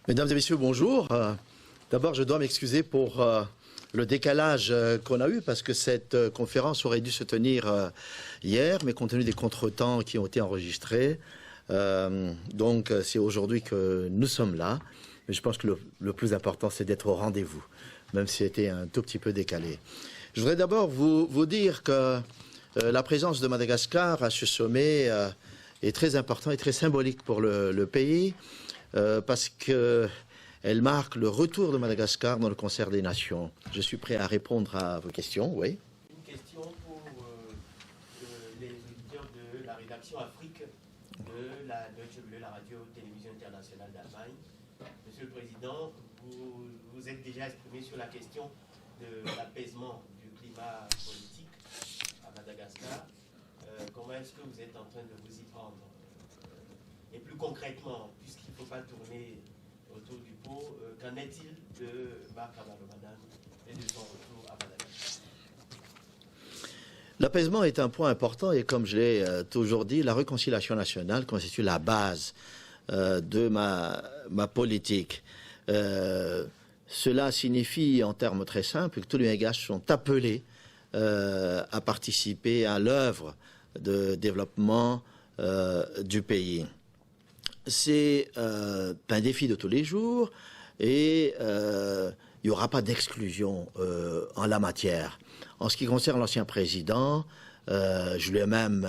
Mesdames et messieurs, bonjour. D'abord, je dois m'excuser pour le décalage qu'on a eu parce que cette conférence aurait dû se tenir hier, mais compte tenu des contretemps qui ont été enregistrés, donc c'est aujourd'hui que nous sommes là. Mais je pense que le plus important, c'est d'être au rendez-vous, même si c'était un tout petit peu décalé. Je voudrais d'abord vous dire que la présence de Madagascar à ce sommet est très importante et très symbolique pour le pays. Parce qu'elle marque le retour de Madagascar dans le concert des nations. Je suis prêt à répondre à vos questions, oui. Une question pour les auditeurs de la rédaction Afrique de la Deutsche Welle, la radio-télévision internationale d'Allemagne. Monsieur le Président, vous êtes déjà exprimé sur la question de l'apaisement du climat politique à Madagascar. Comment est-ce que vous êtes en train de vous y prendre? Et plus concrètement, puisqu'il ne faut pas tourner autour du pot, qu'en est-il de Marc Ravalomanana et de son retour à Madagascar? L'apaisement est un point important et comme je l'ai toujours dit, la réconciliation nationale constitue la base de ma politique. Cela signifie en termes très simples que tous les Malgaches sont appelés à participer à l'œuvre de développement du pays. C'est un défi de tous les jours et il n'y aura pas d'exclusion en la matière. En ce qui concerne l'ancien président, j'ai même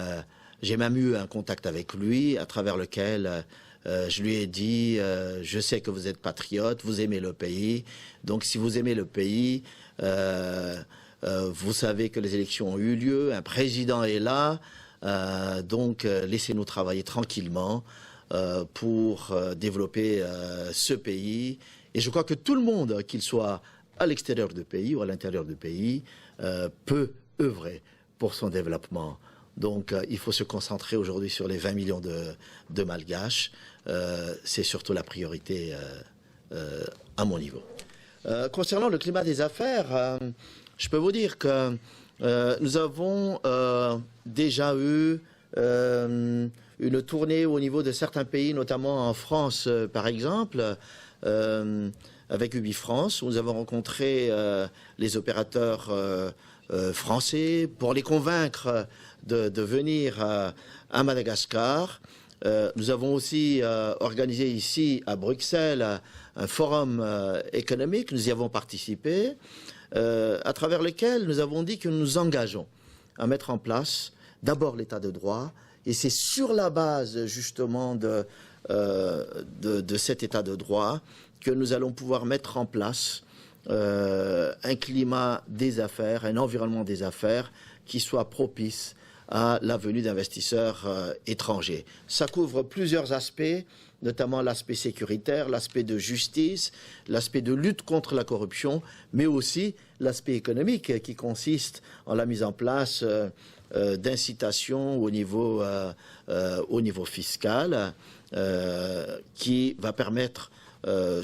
eu un contact avec lui à travers lequel je lui ai dit je sais que vous êtes patriote, vous aimez le pays, donc si vous aimez le pays, vous savez que les élections ont eu lieu, un président est là, donc laissez-nous travailler tranquillement pour développer ce pays. Et je crois que tout le monde, qu'il soit à l'extérieur du pays ou à l'intérieur du pays, peut œuvrer pour son développement. Donc il faut se concentrer aujourd'hui sur les 20 millions de Malgaches. C'est surtout la priorité à mon niveau. Concernant le climat des affaires, je peux vous dire que nous avons déjà eu une tournée au niveau de certains pays, notamment en France, par exemple, avec UbiFrance, où nous avons rencontré les opérateurs français pour les convaincre de venir à Madagascar. Nous avons aussi organisé ici, à Bruxelles, un forum économique. Nous y avons participé, à travers lequel nous avons dit que nous nous engageons à mettre en place d'abord l'état de droit. Et c'est sur la base, justement, de cet état de droit que nous allons pouvoir mettre en place un climat des affaires, un environnement des affaires qui soit propice à la venue d'investisseurs étrangers. Ça couvre plusieurs aspects, notamment l'aspect sécuritaire, l'aspect de justice, l'aspect de lutte contre la corruption, mais aussi l'aspect économique qui consiste en la mise en place d'incitation au niveau fiscal qui va permettre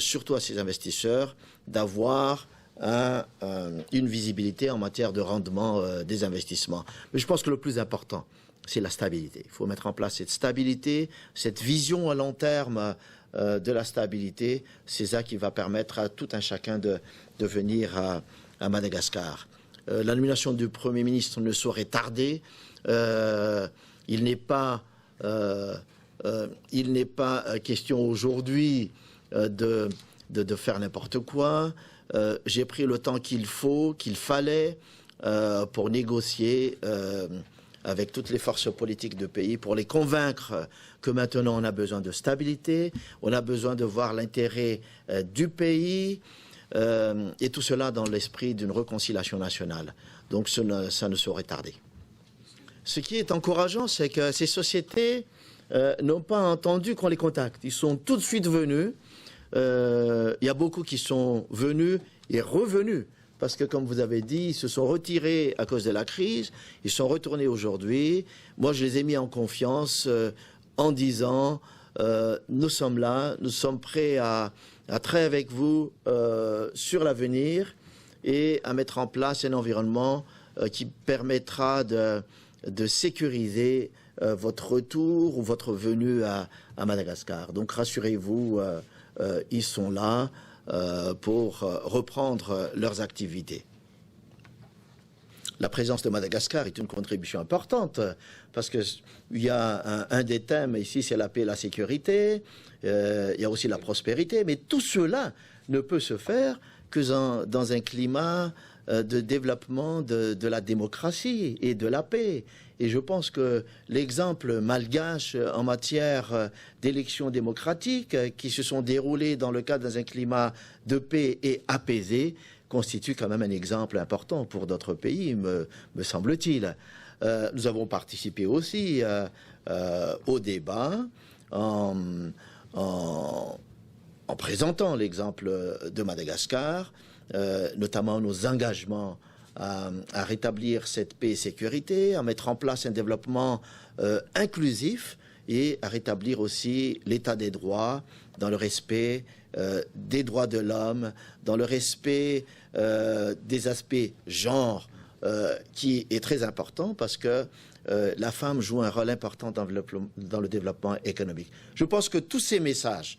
surtout à ces investisseurs d'avoir une visibilité en matière de rendement des investissements. Mais je pense que le plus important, c'est la stabilité. Il faut mettre en place cette stabilité, cette vision à long terme de la stabilité. C'est ça qui va permettre à tout un chacun de venir à Madagascar. La nomination du Premier ministre ne saurait tarder. Il n'est pas question aujourd'hui de faire n'importe quoi. J'ai pris le temps qu'il fallait pour négocier avec toutes les forces politiques du pays, pour les convaincre que maintenant on a besoin de stabilité, on a besoin de voir l'intérêt du pays, et tout cela dans l'esprit d'une réconciliation nationale. Donc ça ne saurait tarder. Ce qui est encourageant, c'est que ces sociétés n'ont pas entendu qu'on les contacte. Ils sont tout de suite venus. Il y a beaucoup qui sont venus et revenus. Parce que, comme vous avez dit, ils se sont retirés à cause de la crise. Ils sont retournés aujourd'hui. Moi, je les ai mis en confiance en disant nous sommes là, nous sommes prêts à travailler avec vous sur l'avenir et à mettre en place un environnement qui permettra de sécuriser votre retour ou votre venue à Madagascar. Donc rassurez-vous, ils sont là pour reprendre leurs activités. La présence de Madagascar est une contribution importante parce qu'il y a un des thèmes ici, c'est la paix et la sécurité, il y a aussi la prospérité, mais tout cela ne peut se faire que dans un climat de développement de la démocratie et de la paix. Et je pense que l'exemple malgache en matière d'élections démocratiques qui se sont déroulées dans le cadre d'un climat de paix et apaisé constitue quand même un exemple important pour d'autres pays, me semble-t-il. Nous avons participé aussi au débat en présentant l'exemple de Madagascar, notamment nos engagements à rétablir cette paix et sécurité, à mettre en place un développement inclusif et à rétablir aussi l'état des droits dans le respect des droits de l'homme, dans le respect des aspects genre, qui est très important parce que la femme joue un rôle important dans le développement économique. Je pense que tous ces messages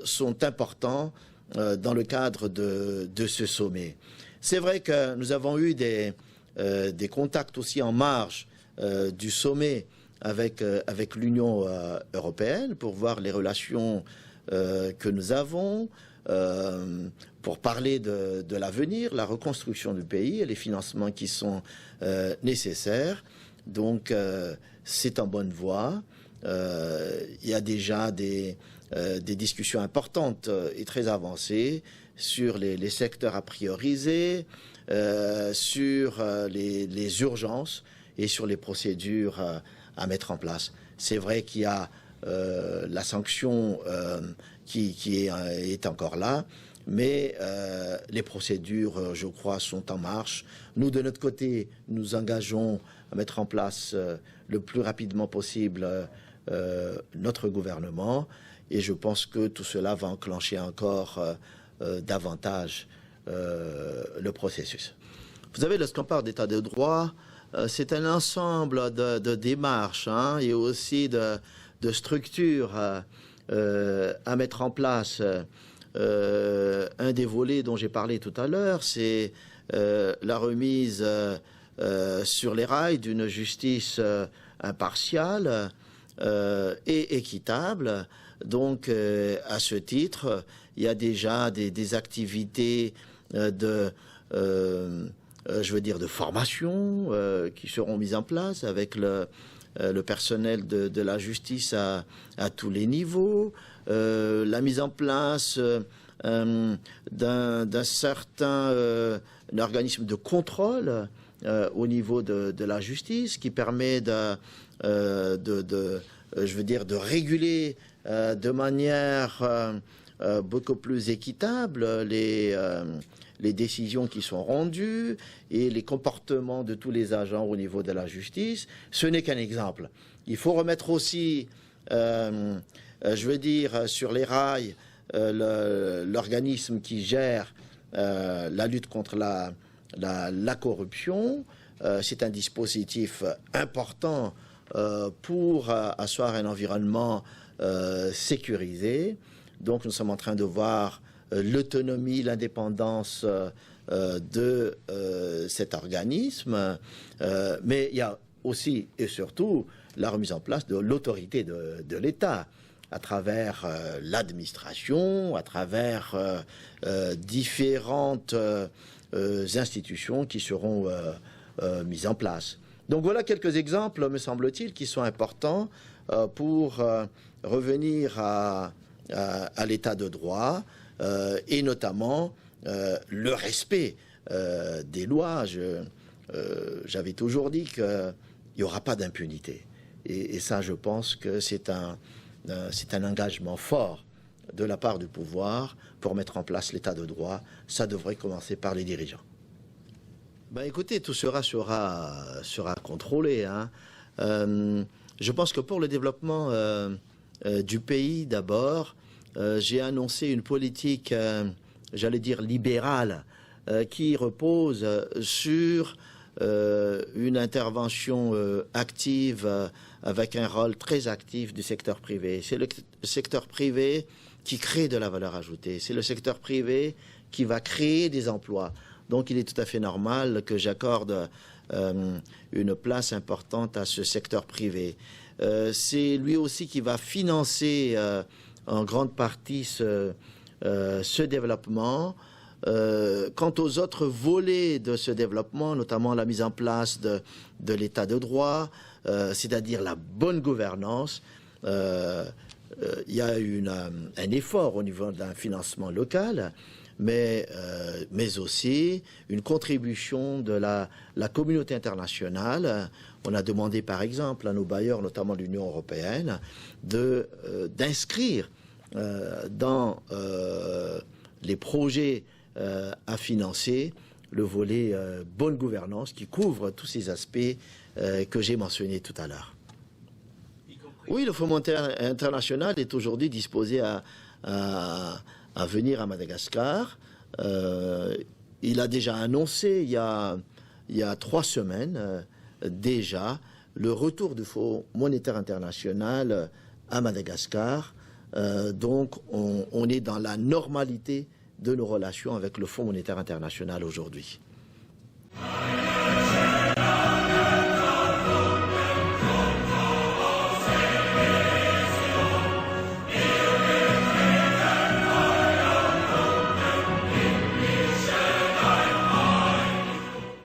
sont importants dans le cadre de ce sommet. C'est vrai que nous avons eu des contacts aussi en marge du sommet avec l'Union européenne pour voir les relations que nous avons, pour parler de l'avenir, la reconstruction du pays et les financements qui sont nécessaires. Donc c'est en bonne voie. Il y a déjà des discussions importantes et très avancées sur les secteurs à prioriser, sur les urgences et sur les procédures à mettre en place. C'est vrai qu'il y a la sanction qui est encore là, mais les procédures, je crois, sont en marche. Nous, de notre côté, nous engageons à mettre en place le plus rapidement possible notre gouvernement, et je pense que tout cela va enclencher encore davantage le processus. Vous savez, lorsqu'on parle d'état de droit, c'est un ensemble de démarches et aussi de structures à mettre en place. Un des volets dont j'ai parlé tout à l'heure, c'est la remise sur les rails d'une justice impartiale et équitable. Donc, à ce titre, il y a déjà des activités de formation qui seront mises en place avec le personnel de la justice à tous les niveaux, la mise en place d'un certain organisme de contrôle au niveau de la justice qui permet de réguler de manière beaucoup plus équitable les décisions qui sont rendues et les comportements de tous les agents au niveau de la justice. Ce n'est qu'un exemple. Il faut remettre aussi, sur les rails l'organisme qui gère la lutte contre la corruption. C'est un dispositif important pour asseoir un environnement sécurisé. Donc nous sommes en train de voir l'autonomie, l'indépendance de cet organisme, mais il y a aussi et surtout la remise en place de l'autorité de l'État à travers l'administration, à travers différentes institutions qui seront mises en place. Donc voilà quelques exemples, me semble-t-il, qui sont importants pour revenir à l'état de droit et notamment le respect des lois. J'avais toujours dit qu'il n'y aura pas d'impunité. Et ça, je pense que c'est un engagement fort de la part du pouvoir pour mettre en place l'état de droit. Ça devrait commencer par les dirigeants. Ben écoutez, tout sera contrôlé. Je pense que pour le développement du pays, d'abord, j'ai annoncé une politique, j'allais dire libérale, qui repose sur une intervention active avec un rôle très actif du secteur privé. C'est le secteur privé qui crée de la valeur ajoutée. C'est le secteur privé qui va créer des emplois. Donc il est tout à fait normal que j'accorde une place importante à ce secteur privé. C'est lui aussi qui va financer en grande partie ce développement. Quant aux autres volets de ce développement, notamment la mise en place de l'état de droit, c'est-à-dire la bonne gouvernance, il y a un effort au niveau d'un financement local, mais aussi une contribution de la communauté internationale. On a demandé par exemple à nos bailleurs, notamment l'Union européenne, d'inscrire dans les projets à financer le volet bonne gouvernance qui couvre tous ces aspects que j'ai mentionnés tout à l'heure. Oui, le Fonds monétaire international est aujourd'hui disposé à venir à Madagascar. Il a déjà annoncé il y a 3 semaines déjà le retour du Fonds monétaire international à Madagascar. Donc on est dans la normalité de nos relations avec le Fonds monétaire international aujourd'hui.